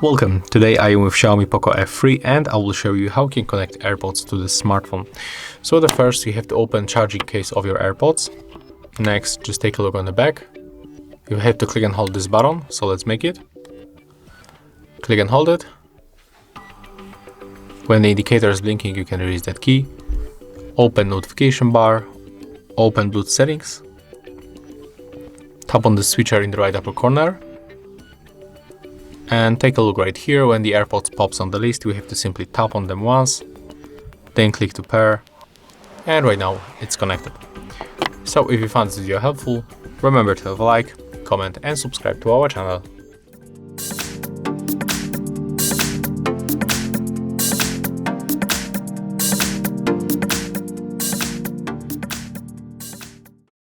Welcome, today I am with Xiaomi Poco F3 and I will show you how you can connect AirPods to the smartphone. So the first, you have to open charging case of your AirPods. Next, just take a look on the back. You have to click and hold this button, so let's make it. Click and hold it. When the indicator is blinking, you can release that key. Open notification bar, open Bluetooth settings. Tap on the switcher in the right upper corner. And take a look right here. When the AirPods pops on the list, we have to simply tap on them once, then click to pair, and right now it's connected. So if you found this video helpful, remember to leave a like, comment and subscribe to our channel.